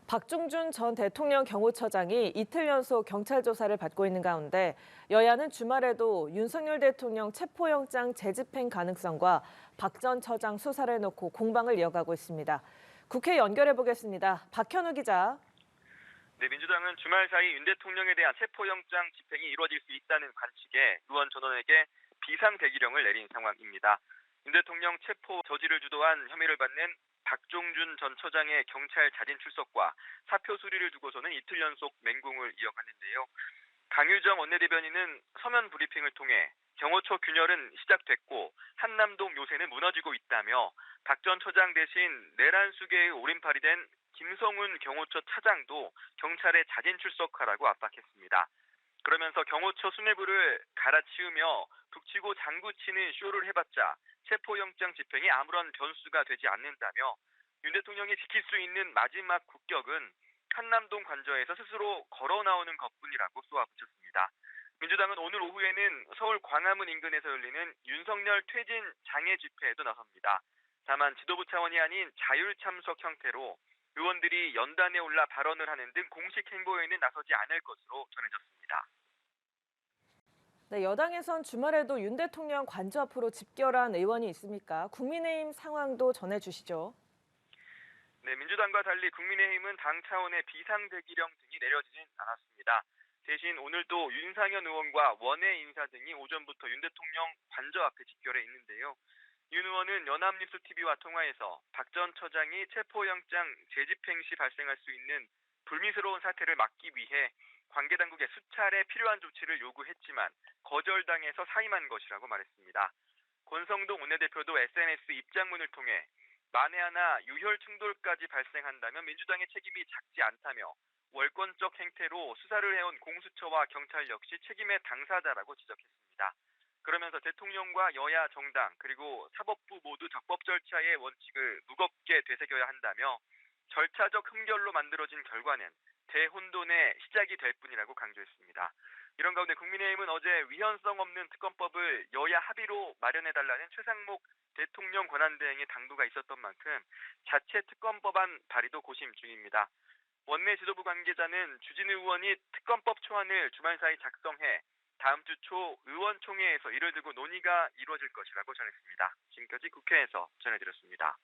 박종준 전 대통령 경호처장이 이틀 연속 경찰 조사를 받고 있는 가운데 여야는 주말에도 윤석열 대통령 체포영장 재집행 가능성과 박 전 처장 수사를 놓고 공방을 이어가고 있습니다. 국회 연결해 보겠습니다. 박현우 기자. 네, 민주당은 주말 사이 윤 대통령에 대한 체포영장 집행이 이루어질 수 있다는 관측에 의원 전원에게 비상대기령을 내린 상황입니다. 윤 대통령 체포 저지를 주도한 혐의를 받는 박종준 전 처장의 경찰 자진 출석과 사표 수리를 두고서는 이틀 연속 맹공을 이어갔는데요. 강유정 원내대변인은 서면 브리핑을 통해 경호처 균열은 시작됐고 한남동 요새는 무너지고 있다며 박 전 처장 대신 내란 수계의 오른팔이 된 김성훈 경호처 차장도 경찰에 자진 출석하라고 압박했습니다. 그러면서 경호처 수뇌부를 갈아치우며 북치고 장구치는 쇼를 해봤자 체포영장 집행이 아무런 변수가 되지 않는다며 윤 대통령이 지킬 수 있는 마지막 국격은 한남동 관저에서 스스로 걸어 나오는 것뿐이라고 쏘아붙였습니다. 민주당은 오늘 오후에는 서울 광화문 인근에서 열리는 윤석열 퇴진 장애 집회에도 나섭니다. 다만 지도부 차원이 아닌 자율 참석 형태로 의원들이 연단에 올라 발언을 하는 등 공식 행보에는 나서지 않을 것으로 전해졌습니다. 네, 여당에선 주말에도 윤 대통령 관저 앞으로 집결한 의원이 있습니까? 국민의힘 상황도 전해주시죠. 네, 민주당과 달리 국민의힘은 당 차원의 비상대기령 등이 내려지진 않았습니다. 대신 오늘도 윤상현 의원과 원외 인사 등이 오전부터 윤 대통령 관저 앞에 집결해 있는데요. 윤 의원은 연합뉴스TV와 통화에서 박 전 처장이 체포영장 재집행 시 발생할 수 있는 불미스러운 사태를 막기 위해 관계당국에 수차례 필요한 조치를 요구했지만 거절당해서 사임한 것이라고 말했습니다. 권성동 원내대표도 SNS 입장문을 통해 만에 하나 유혈 충돌까지 발생한다면 민주당의 책임이 작지 않다며 월권적 행태로 수사를 해온 공수처와 경찰 역시 책임의 당사자라고 지적했습니다. 그러면서 대통령과 여야 정당 그리고 사법부 모두 적법 절차의 원칙을 무겁게 되새겨야 한다며 절차적 흠결로 만들어진 결과는 대혼돈의 시작이 될 뿐이라고 강조했습니다. 이런 가운데 국민의힘은 어제 위헌성 없는 특검법을 여야 합의로 마련해달라는 최상목 대통령 권한대행의 당부가 있었던 만큼 자체 특검법안 발의도 고심 중입니다. 원내 지도부 관계자는 주진우 의원이 특검법 초안을 주말 사이 작성해 다음 주 초 의원총회에서 이를 두고 논의가 이루어질 것이라고 전했습니다. 지금까지 국회에서 전해드렸습니다.